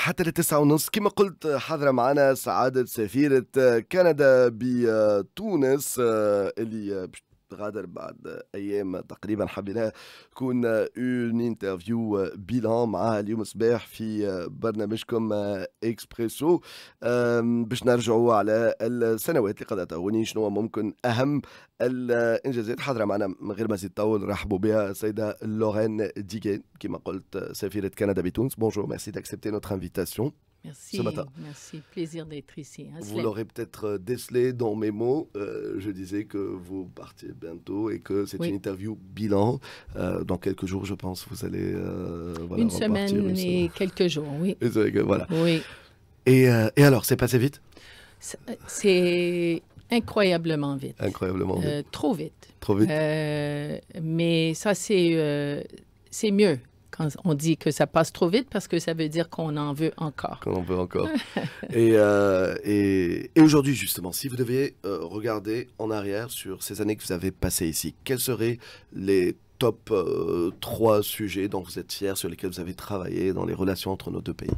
حتى للتسعة ونص كما قلت حاضرة معنا سعادة سفيرة كندا بتونس اللي باش تغادر بعد أيام تقريبا. حبينا تكون اون انترفيو بيلان معها اليوم صباح في برنامجكم اكسبريسو باش نرجعوا على السنوات اللي قضتها هوني، شنو ممكن أهم الإنجازات. حاضرة معنا من غير ما نزيد نطول، رحبوا بها السيدة لورين ديغين كما قلت سفيرة كندا بتونس. Bonjour, merci d'accepter notre invitation. Merci, ce matin. merci, plaisir d'être ici. Vous l'aurez peut-être décelé dans mes mots, je disais que vous partiez bientôt et que c'est une interview bilan. Dans quelques jours, je pense, vous allez voilà, une semaine et quelques jours, oui. Voilà. Oui. Et alors, c'est passé vite? C'est incroyablement vite. Incroyablement vite. Trop vite. Trop vite. Mais ça, c'est mieux quand on dit que ça passe trop vite parce que ça veut dire qu'on en veut encore. Qu'on en veut encore. et aujourd'hui, justement, si vous deviez regarder en arrière sur ces années que vous avez passées ici, quels seraient les top 3 sujets dont vous êtes fiers, sur lesquels vous avez travaillé dans les relations entre nos deux pays?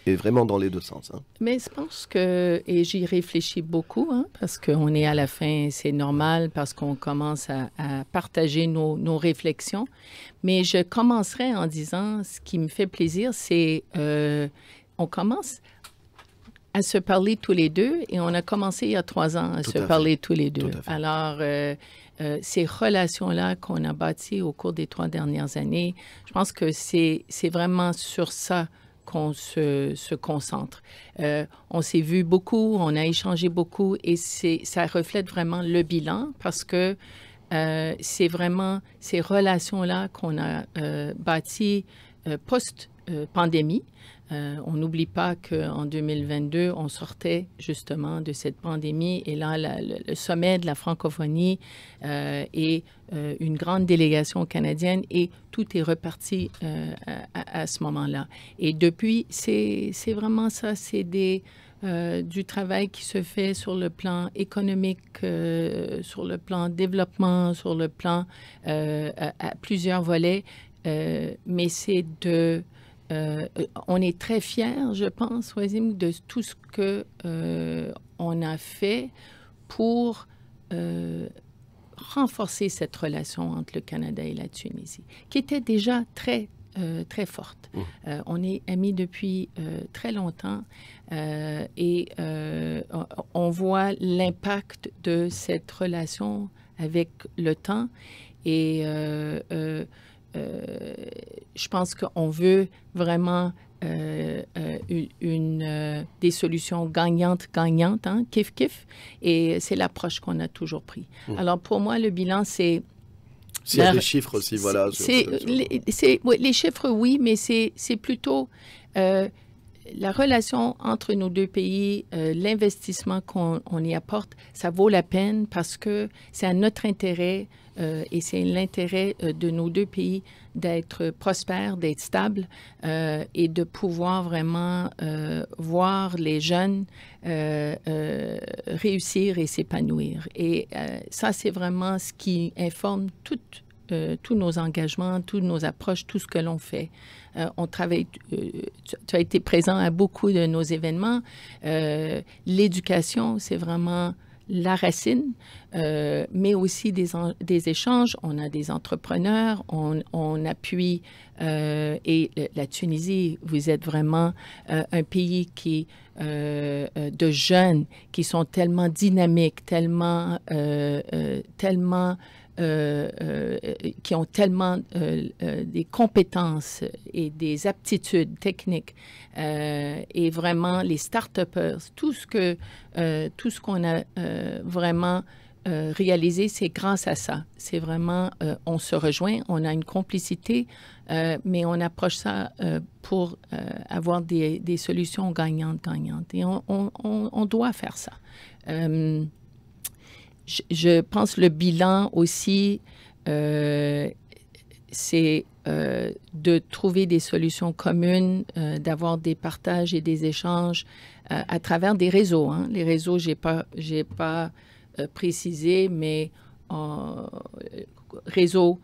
Et vraiment dans les deux sens. Hein. Mais je pense que, et j'y réfléchis beaucoup, hein, parce qu'on est à la fin, c'est normal, parce qu'on commence à partager nos réflexions. Mais je commencerai en disant, ce qui me fait plaisir, c'est on commence à se parler tous les deux, et on a commencé il y a 3 ans à se parler tous les deux. Alors, ces relations-là qu'on a bâties au cours des 3 dernières années, je pense que c'est vraiment sur ça qu'on se concentre. On s'est vu beaucoup, on a échangé beaucoup et ça reflète vraiment le bilan parce que c'est vraiment ces relations-là qu'on a bâties post-pandémie. On n'oublie pas qu'en 2022, on sortait justement de cette pandémie et là, le sommet de la francophonie et une grande délégation canadienne et tout est reparti à ce moment-là. Et depuis, c'est vraiment ça, c'est du travail qui se fait sur le plan économique, sur le plan développement, sur le plan à plusieurs volets, mais c'est on est très fiers, je pense, Wazim, de tout ce qu'on a fait pour renforcer cette relation entre le Canada et la Tunisie, qui était déjà très forte. On est amis depuis très longtemps et on voit l'impact de cette relation avec le temps et je pense qu'on veut vraiment des solutions gagnantes, hein, kiff-kiff, et c'est l'approche qu'on a toujours prise. Alors pour moi, le bilan, c'est... S'il y a des chiffres aussi, voilà. Les chiffres, oui, mais c'est plutôt la relation entre nos deux pays, l'investissement qu'on y apporte, ça vaut la peine parce que c'est à notre intérêt et c'est l'intérêt de nos deux pays d'être prospères, d'être stables et de pouvoir vraiment voir les jeunes réussir et s'épanouir. Et ça, c'est vraiment ce qui informe tous nos engagements, toutes nos approches, tout ce que l'on fait. On travaille, tu as été présent à beaucoup de nos événements. L'éducation, c'est vraiment la racine, mais aussi des échanges. On a des entrepreneurs, on appuie, et la Tunisie, vous êtes vraiment un pays de jeunes qui sont tellement dynamiques, tellement qui ont tellement des compétences et des aptitudes techniques et vraiment les start-upers, tout ce qu'on a vraiment réalisé, c'est grâce à ça. C'est vraiment, on se rejoint, on a une complicité, mais on approche ça pour avoir des solutions gagnantes. Et on doit faire ça. Je pense le bilan aussi, c'est de trouver des solutions communes, d'avoir des partages et des échanges à travers des réseaux. Hein. Les réseaux, j'ai pas précisé, mais réseau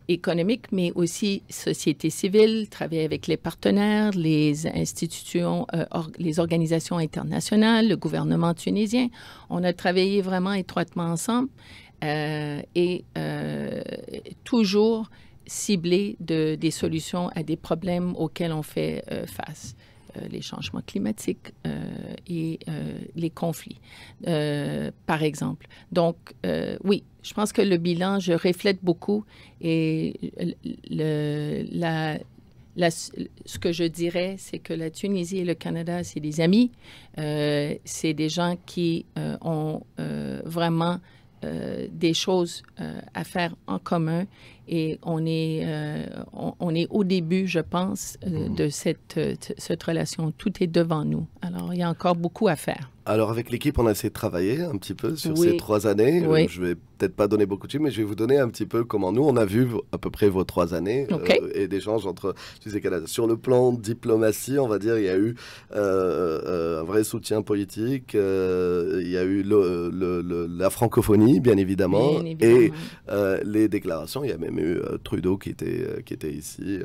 économique, mais aussi société civile, travailler avec les partenaires, les institutions, les organisations internationales, le gouvernement tunisien. On a travaillé vraiment étroitement ensemble et toujours ciblé des solutions à des problèmes auxquels on fait face. Les changements climatiques et les conflits, par exemple. Donc, oui, je pense que le bilan, je reflète beaucoup et ce que je dirais, c'est que la Tunisie et le Canada, c'est des amis. C'est des gens qui ont vraiment des choses à faire en commun et on est au début, je pense, de cette relation. Tout est devant nous. Alors, il y a encore beaucoup à faire. Alors, avec l'équipe, on a essayé de travailler un petit peu sur ces 3 années. Oui. Je vais peut-être pas donner beaucoup de chiffres, mais je vais vous donner un petit peu comment nous, on a vu à peu près vos 3 années et d'échanges entre Suisse et Canada. Sur le plan diplomatie, on va dire, il y a eu un vrai soutien politique. Il y a eu la francophonie, bien évidemment. Et les déclarations. Il y a même eu Trudeau qui était ici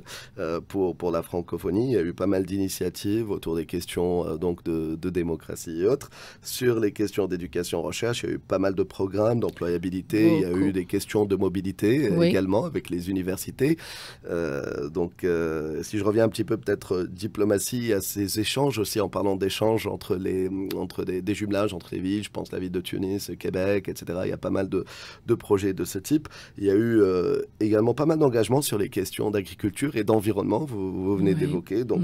pour la francophonie. Il y a eu pas mal d'initiatives autour des questions donc de démocratie et autres. Sur les questions d'éducation-recherche, il y a eu pas mal de programmes d'employabilité. Il y a eu des questions de mobilité également avec les universités. Donc, si je reviens un petit peu peut-être diplomatie, à ces échanges aussi, en parlant d'échanges entre des jumelages entre les villes, je pense la ville de Tunis, Québec, etc. Il y a pas mal de projets de ce type. Il y a eu également pas mal d'engagements sur les questions d'agriculture et d'environnement, vous venez d'évoquer, donc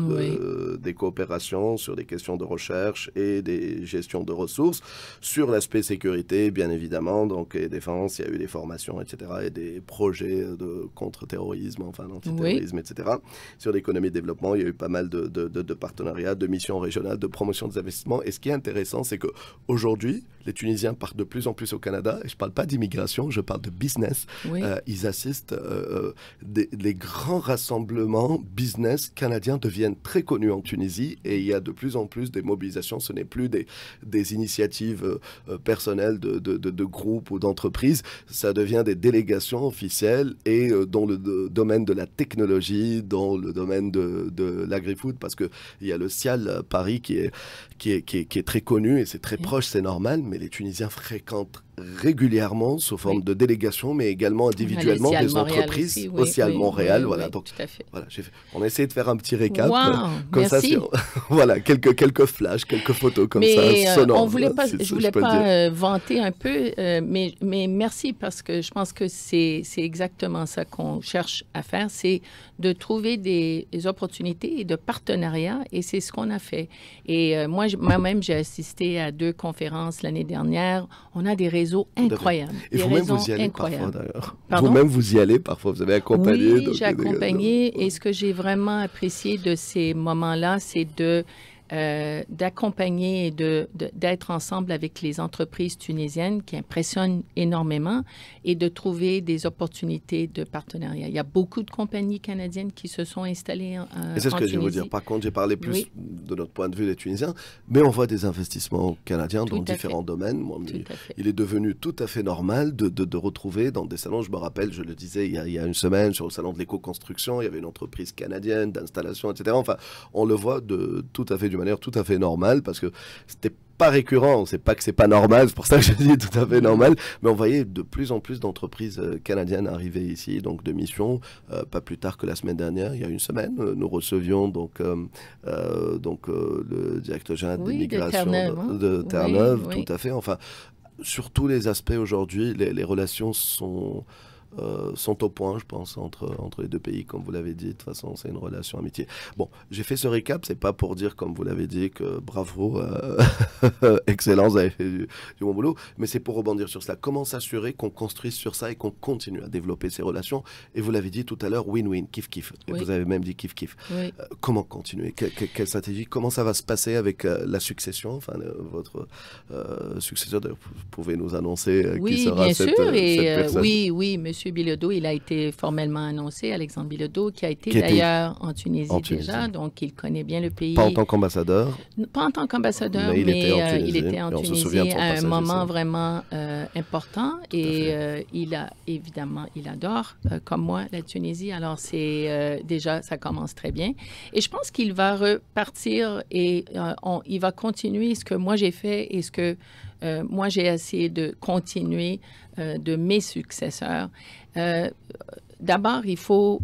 des coopérations sur des questions de recherche et des gestions de ressources. Sur l'aspect sécurité, bien évidemment, donc et défense, il y a eu des formations, etc. et des projets de contre-terrorisme, enfin d'antiterrorisme, etc. Sur l'économie de développement, il y a eu pas mal de partenariats, de missions régionales, de promotion des investissements. Et ce qui est intéressant, c'est qu'aujourd'hui, les Tunisiens partent de plus en plus au Canada. Et je ne parle pas d'immigration, je parle de business. Ils assistent, les grands rassemblements business canadiens deviennent très connus en Tunisie et il y a de plus en plus des mobilisations. Ce n'est plus des initiatives personnelles de groupes ou d'entreprises. Ça devient des délégations officielles et dans le domaine de la technologie, dans le domaine de l'agri-food, parce qu'il y a le CIAL Paris qui est très connu et c'est très proche, c'est normal, mais les Tunisiens fréquentent régulièrement sous forme de délégation, mais également individuellement des entreprises aussi à Montréal. Voilà, donc tout à fait. Voilà, on a essayé de faire un petit récap. Comme merci. Ça, voilà, quelques flashs, quelques photos comme ça, sonores. Je voulais pas vanter un peu, mais merci parce que je pense que c'est exactement ça qu'on cherche à faire, c'est de trouver des opportunités et de partenariats, et c'est ce qu'on a fait. Et moi-même, j'ai assisté à 2 conférences l'année dernière. On a des réseaux incroyables. Et vous-même, vous y allez parfois, d'ailleurs. Vous-même, vous y allez parfois. Vous avez accompagné. Oui, j'ai accompagné. Et ce que j'ai vraiment apprécié de ces moments-là, c'est d'accompagner et d'être ensemble avec les entreprises tunisiennes qui impressionnent énormément et de trouver des opportunités de partenariat. Il y a beaucoup de compagnies canadiennes qui se sont installées en Tunisie. Et c'est ce que je vais vous dire. Par contre, j'ai parlé plus de notre point de vue des Tunisiens, mais on voit des investissements canadiens dans différents domaines. Moi, il est devenu tout à fait normal de retrouver dans des salons. Je me rappelle, je le disais il y a une semaine, sur le salon de l'éco-construction, il y avait une entreprise canadienne d'installation, etc. Enfin, on le voit de manière tout à fait normale, parce que c'était pas récurrent, c'est pas que c'est pas normal, c'est pour ça que je dis tout à fait normal, mais on voyait de plus en plus d'entreprises canadiennes arriver ici, donc de missions. Pas plus tard que la semaine dernière, il y a une semaine, nous recevions donc le directeur général d'immigration de Terre-Neuve, tout à fait. Enfin, sur tous les aspects aujourd'hui, les relations sont au point, je pense, entre les 2 pays, comme vous l'avez dit. De toute façon, c'est une relation amitié. Bon, j'ai fait ce récap, c'est pas pour dire, comme vous l'avez dit, que bravo, excellent, vous avez fait du bon boulot, mais c'est pour rebondir sur cela. Comment s'assurer qu'on construise sur ça et qu'on continue à développer ces relations? Et vous l'avez dit tout à l'heure, win-win, kiff-kiff. Et vous avez même dit kiff-kiff. Comment continuer? Quelle stratégie? Comment ça va se passer avec la succession? Enfin, votre successeur, vous pouvez nous annoncer qui sera cette personne? Oui, M. Bilodeau, il a été formellement annoncé, Alexandre Bilodeau, qui a été Qui était d'ailleurs en Tunisie déjà, Tunisie. donc il connaît bien le pays. Pas en tant qu'ambassadeur, Pas en tant qu'ambassadeur, mais mais il était en il était en Tunisie. Et on se souvient de Tunisie son à un passage moment ici. vraiment important. Tout à Et il a, évidemment, il adore, comme moi, la Tunisie. Alors, c'est déjà, ça commence très bien. Et je pense qu'il va repartir et il va continuer ce que moi j'ai fait et ce que moi j'ai essayé de continuer de mes successeurs. D'abord, il faut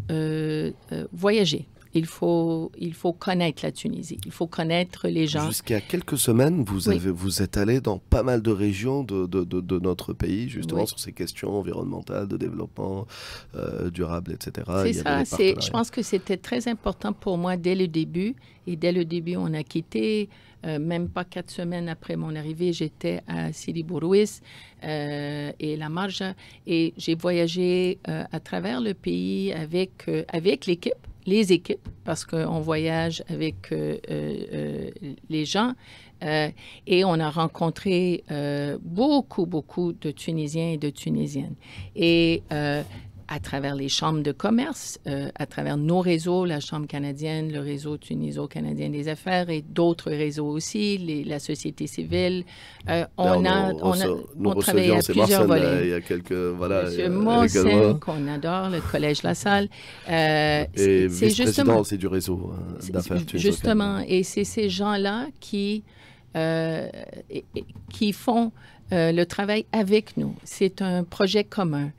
voyager. Il faut connaître la Tunisie. Il faut connaître les gens. Jusqu'à quelques semaines, Oui. vous êtes allé dans pas mal de régions de notre pays, justement, Oui. sur ces questions environnementales, de développement durable, etc. C'est Il y avait ça. des Je partenariats. pense que c'était très important pour moi dès le début. Et dès le début, on a quitté. Même pas 4 semaines après mon arrivée, j'étais à Sidi Bourrouis et La Marja. Et j'ai voyagé à travers le pays avec l'équipe, les équipes, parce qu'on voyage avec les gens. Et on a rencontré beaucoup de Tunisiens et de Tunisiennes. Et à travers les chambres de commerce, à travers nos réseaux, la Chambre canadienne, le réseau tuniso-canadien des affaires et d'autres réseaux aussi, la société civile. On travaille à plusieurs volets. Il y a quelques... Voilà, Monsieur également. Mossen, qu'on adore, le Collège La Salle. Et vice-président aussi du réseau d'affaires tuniso-canadien. Justement, et c'est ces gens-là qui font le travail avec nous. C'est un projet commun.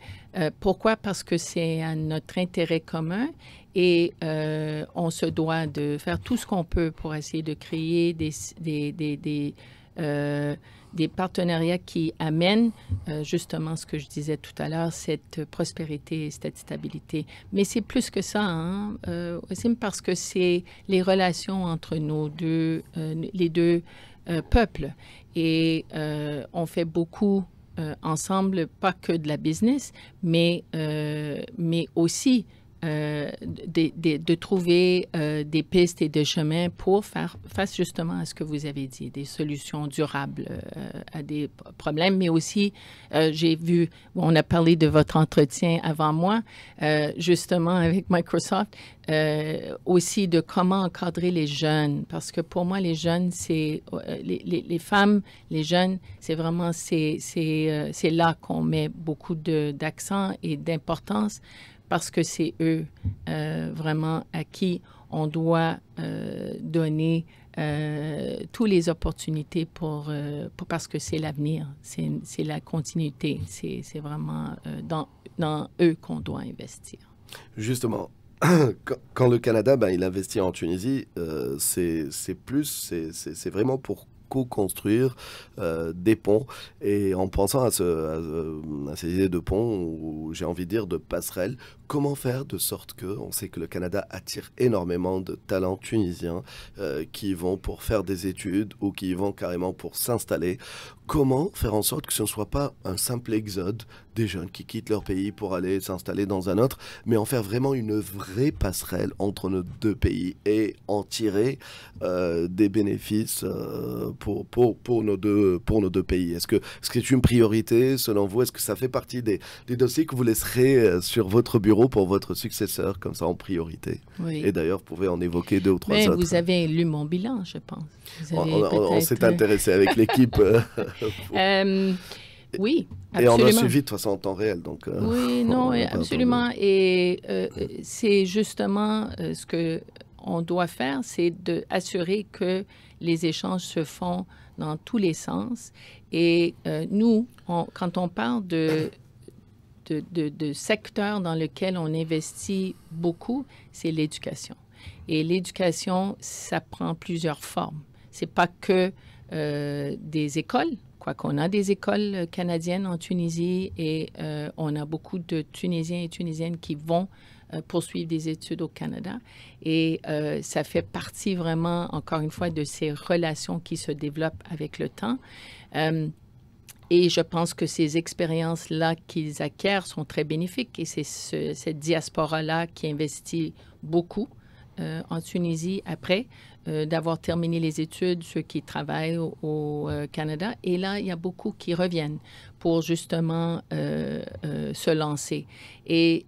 Pourquoi? Parce que c'est à notre intérêt commun et on se doit de faire tout ce qu'on peut pour essayer de créer des partenariats qui amènent justement ce que je disais tout à l'heure, cette prospérité et cette stabilité. Mais c'est plus que ça, hein? C'est parce que c'est les relations entre les deux peuples. Et on fait beaucoup ensemble, pas que de la business, mais aussi de trouver des pistes et des chemins pour faire face justement à ce que vous avez dit, des solutions durables à des problèmes, mais aussi, j'ai vu, on a parlé de votre entretien avant moi, justement avec Microsoft, aussi de comment encadrer les jeunes, parce que pour moi, les jeunes, c'est les femmes, les jeunes, c'est vraiment, c'est là qu'on met beaucoup d'accent et d'importance, parce que c'est eux vraiment à qui on doit donner toutes les opportunités parce que c'est l'avenir, c'est la continuité, c'est vraiment dans eux qu'on doit investir. Justement, quand le Canada, il investit en Tunisie, c'est vraiment pour co-construire des ponts. Et en pensant à ces idées de ponts, ou j'ai envie de dire de passerelles, comment faire de sorte que, on sait que le Canada attire énormément de talents tunisiens qui y vont pour faire des études ou qui y vont carrément pour s'installer. Comment faire en sorte que ce ne soit pas un simple exode des jeunes qui quittent leur pays pour aller s'installer dans un autre, mais en faire vraiment une vraie passerelle entre nos deux pays et en tirer des bénéfices pour nos deux pays. Est-ce que c'est une priorité selon vous? Est-ce que ça fait partie des dossiers que vous laisserez sur votre bureau pour votre successeur, comme ça en priorité? Oui. Et d'ailleurs, vous pouvez en évoquer 2 ou 3 autres. Vous avez lu mon bilan, je pense. On s'est intéressé avec l'équipe. Oui, absolument. Et on a suivi de toute façon en temps réel. Donc, oui, non, absolument. Et c'est justement ce qu'on doit faire, c'est d'assurer que les échanges se font dans tous les sens. Et nous, quand on parle de secteur dans lequel on investit beaucoup, c'est l'éducation. Et l'éducation, ça prend plusieurs formes. C'est pas que des écoles, quoiqu'on a des écoles canadiennes en Tunisie et on a beaucoup de Tunisiens et Tunisiennes qui vont poursuivre des études au Canada. Et ça fait partie vraiment, encore une fois, de ces relations qui se développent avec le temps. Et je pense que ces expériences-là qu'ils acquièrent sont très bénéfiques et c'est cette diaspora-là qui investit beaucoup en Tunisie après d'avoir terminé les études, ceux qui travaillent au Canada. Et là, il y a beaucoup qui reviennent pour justement se lancer. Et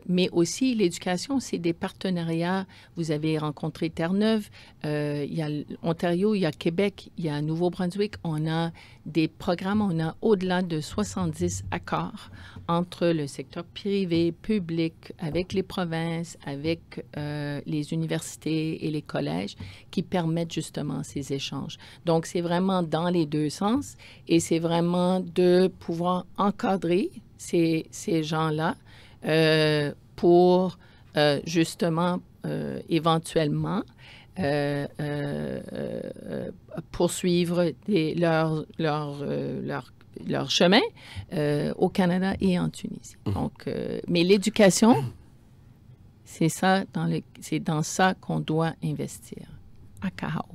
mais aussi, l'éducation, c'est des partenariats. Vous avez rencontré Terre-Neuve, il y a Ontario, il y a Québec, il y a Nouveau-Brunswick. On a des programmes, on a au-delà de 70 accords entre le secteur privé, public, avec les provinces, avec les universités et les collèges qui permettent justement ces échanges. Donc, c'est vraiment dans les deux sens et c'est vraiment de pouvoir encadrer ces gens-là pour justement éventuellement poursuivre leur chemin au Canada et en Tunisie. Donc, mais l'éducation, c'est dans ça qu'on doit investir. Akahao.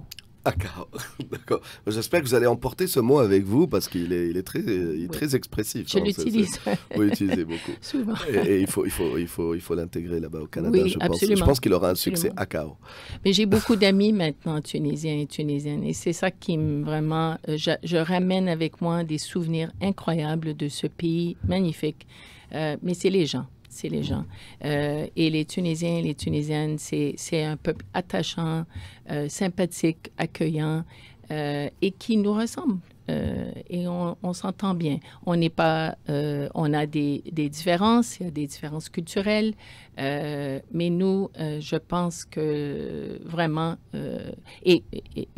Akahao, d'accord. J'espère que vous allez emporter ce mot avec vous parce qu'il est très expressif. Je l'utilise. Vous l'utilisez beaucoup. Souvent. Et il faut l'intégrer là-bas au Canada, oui, je pense. absolument. Je pense qu'il aura un succès Akahao. Mais j'ai beaucoup d'amis maintenant, tunisiens et tunisiennes. Et c'est ça qui vraiment... Je ramène avec moi des souvenirs incroyables de ce pays magnifique. Mais c'est les gens. C'est les gens. Et les Tunisiens et les Tunisiennes, c'est un peuple attachant, sympathique, accueillant et qui nous ressemble. Et on s'entend bien. On n'est pas... on a des différences, il y a des différences culturelles, mais nous, je pense que vraiment... et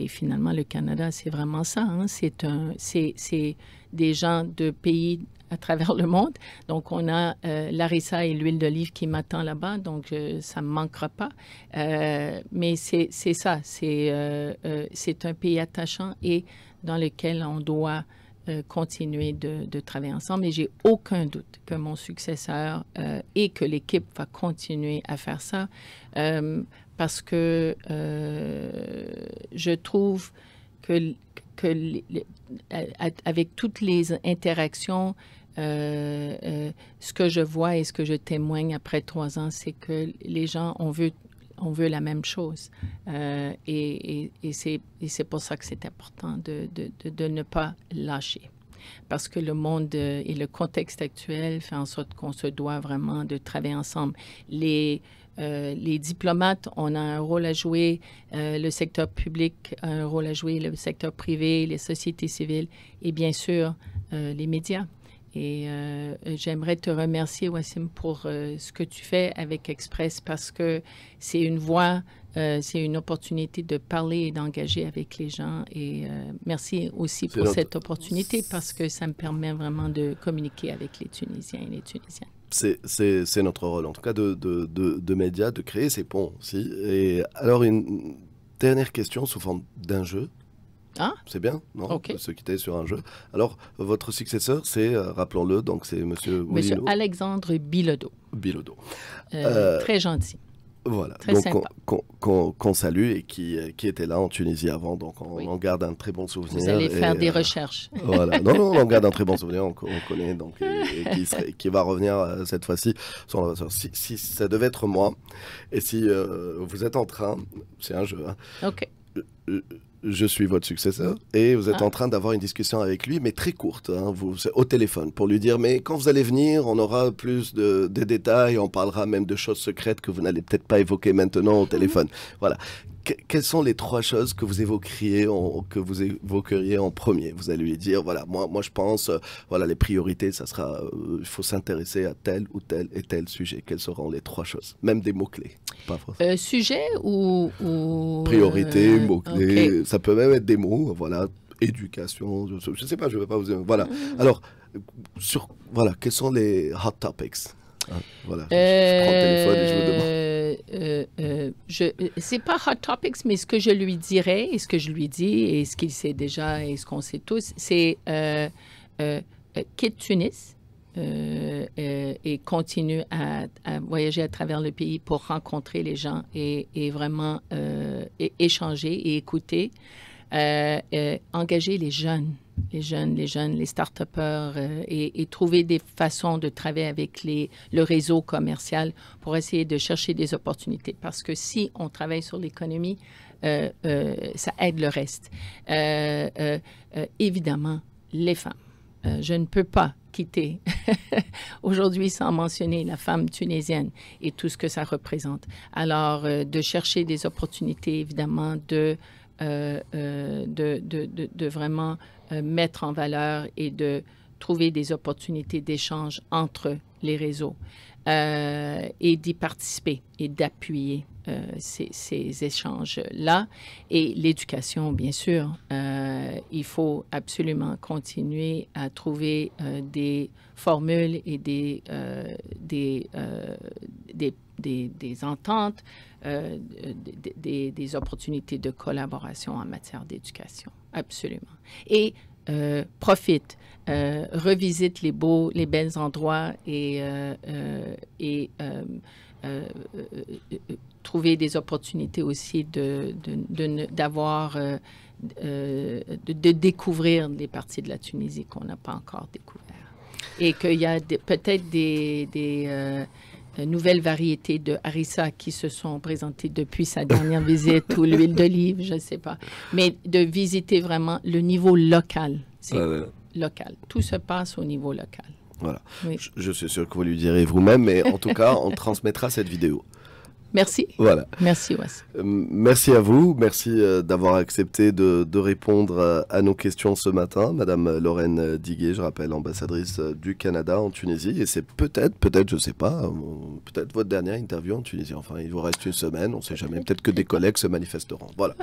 finalement, le Canada, c'est vraiment ça. Hein? C'est des gens de pays à travers le monde. Donc, on a l'harissa et l'huile d'olive qui m'attend là-bas, donc ça ne me manquera pas. Mais c'est ça, c'est un pays attachant et dans lequel on doit continuer de travailler ensemble. Et j'ai aucun doute que mon successeur et que l'équipe va continuer à faire ça parce que je trouve que avec toutes les interactions, ce que je vois et ce que je témoigne après 3 ans, c'est que les gens, on veut la même chose. Et c'est pour ça que c'est important de ne pas lâcher. Parce que le monde et le contexte actuel fait en sorte qu'on se doit vraiment de travailler ensemble. Les diplomates, on a un rôle à jouer, le secteur public a un rôle à jouer, le secteur privé, les sociétés civiles et bien sûr les médias. Et j'aimerais te remercier, Wassim, pour ce que tu fais avec Express parce que c'est une voie, c'est une opportunité de parler et d'engager avec les gens. Et merci aussi pour cette opportunité parce que ça me permet vraiment de communiquer avec les Tunisiens et les Tunisiennes. C'est notre rôle, en tout cas, de médias, de créer ces ponts aussi. Et alors, une dernière question sous forme d'un jeu. Ah, c'est bien, non? Okay. De se quitter sur un jeu. Alors, votre successeur, c'est, rappelons-le, donc c'est Monsieur Alexandre Bilodeau. Bilodeau. Très gentil. Voilà, très donc sympa. qu'on salue et qui était là en Tunisie avant, donc on en garde un très bon souvenir. Vous allez faire des recherches. Voilà, non, on en garde un très bon souvenir, on connaît, donc, et qui va revenir cette fois-ci. Si ça devait être moi, et si vous êtes en train, c'est un jeu, hein, OK. Je suis votre successeur et vous êtes en train d'avoir une discussion avec lui, mais très courte, hein, au téléphone, pour lui dire, mais quand vous allez venir, on aura plus de détails, on parlera même de choses secrètes que vous n'allez peut-être pas évoquer maintenant au téléphone. Voilà. Quelles sont les 3 choses que vous évoqueriez en premier? Vous allez lui dire, voilà, moi je pense, voilà, les priorités, ça sera, il faut s'intéresser à tel ou tel et tel sujet. Quelles seront les 3 choses? Même des mots-clés. Sujet ou... Priorité, mots-clés, okay. Ça peut même être des mots, voilà, éducation, je ne sais pas, je ne vais pas vous dire. Voilà. Alors, voilà, quels sont les hot topics? Voilà, je prends le téléphone et je vous demande. C'est pas hot topics, mais ce que je lui dirais et ce que je lui dis et ce qu'il sait déjà et ce qu'on sait tous, c'est quitte Tunis et continue à voyager à travers le pays pour rencontrer les gens et vraiment échanger et écouter, engager les jeunes, les start-upers et trouver des façons de travailler avec le réseau commercial pour essayer de chercher des opportunités. Parce que si on travaille sur l'économie, ça aide le reste. Évidemment, les femmes. Je ne peux pas quitter aujourd'hui sans mentionner la femme tunisienne et tout ce que ça représente. Alors, de chercher des opportunités, évidemment, de vraiment mettre en valeur et de trouver des opportunités d'échange entre les réseaux et d'y participer et d'appuyer ces échanges-là. Et l'éducation, bien sûr, il faut absolument continuer à trouver des formules et des ententes, des opportunités de collaboration en matière d'éducation. Absolument. Et profite, revisite les belles endroits et trouver des opportunités aussi de découvrir des parties de la Tunisie qu'on n'a pas encore découvert. Et qu'il y a peut-être des nouvelles variétés de harissa qui se sont présentées depuis sa dernière visite, ou l'huile d'olive, je ne sais pas. Mais de visiter vraiment le niveau local. C'est local. Tout se passe au niveau local. Voilà. Oui. Je suis sûr que vous lui direz vous-même, mais en tout cas, on transmettra cette vidéo. Merci. Voilà. Merci, Wes. Merci à vous. Merci d'avoir accepté de répondre à nos questions ce matin. Madame Lorraine Diguet, je rappelle, ambassadrice du Canada en Tunisie. Et c'est peut-être, je ne sais pas, peut-être votre dernière interview en Tunisie. Enfin, il vous reste une semaine, on ne sait jamais. Peut-être que des collègues se manifesteront. Voilà.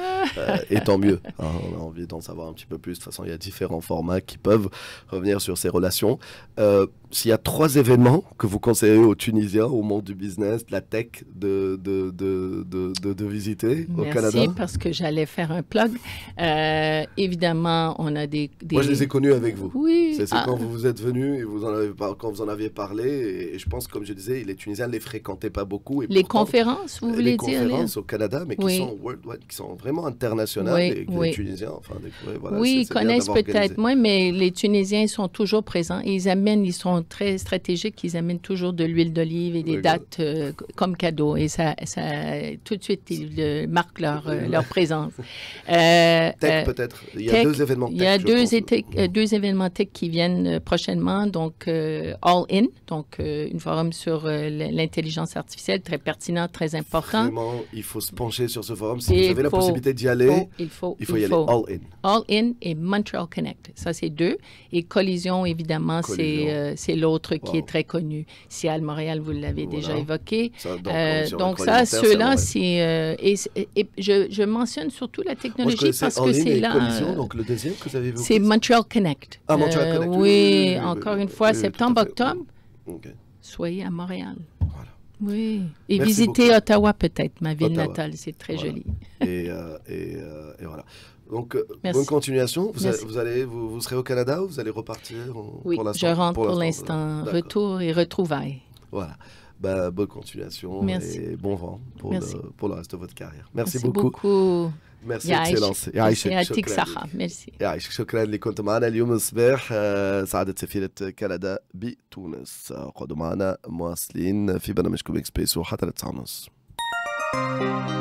Et tant mieux. Hein, on a envie d'en savoir un petit peu plus. De toute façon, il y a différents formats qui peuvent revenir sur ces relations. S'il y a 3 événements que vous conseillez aux Tunisiens, au monde du business, de la tech, de visiter au Canada. Merci, parce que j'allais faire un plug. Évidemment, on a des... Moi, je les ai connus avec vous. Oui. C'est quand vous êtes venus et quand vous en aviez parlé. Et je pense, comme je disais, les Tunisiens ne les fréquentaient pas beaucoup. Et les pourtant, conférences, vous voulez dire? Les conférences au Canada, mais qui sont worldwide, qui sont vraiment internationales. Et les Tunisiens, enfin... Voilà, ils connaissent peut-être moins, mais les Tunisiens sont toujours présents. Et ils sont très stratégiques, ils amènent toujours de l'huile d'olive et des dattes comme cadeau. Et ça, tout de suite, ils marquent leur présence. Tech, peut-être. Il y a 2 événements tech. Il y a 2 événements tech qui viennent prochainement. Donc, All In, donc un forum sur l'intelligence artificielle, très pertinent, très important. Vraiment, il faut se pencher sur ce forum. Si vous avez la possibilité d'y aller, il faut y aller. All In. All In et Montreal Connect. Ça, c'est 2. Et Collision, évidemment, c'est l'autre qui est très connu. Cial Montréal, vous l'avez déjà évoqué. Donc ça, ceux-là, c'est... et je mentionne surtout la technologie parce que c'est là... Donc le deuxième que vous avez évoqué, c'est Montreal Connect. Ah, Montreal Connect. Oui, encore une fois, septembre-octobre, soyez à Montréal. Voilà. Oui. Et visitez Ottawa peut-être, ma ville natale, c'est très joli. Et voilà. Donc, bonne continuation. Vous serez au Canada ou vous allez repartir Oui, pour je rentre pour l'instant. Retour et retrouvailles. Voilà. Bonne continuation. Merci. Et bon vent pour le reste de votre carrière. Merci beaucoup. ميرسي اكسلانس يعيشك صحة ميرسي يعيشك شكرا اللي كنت معنا اليوم الصباح سعادة سفيرة كندا بتونس قعدوا معنا مواصلين في برنامجكم اكسبريسو حتى 9:30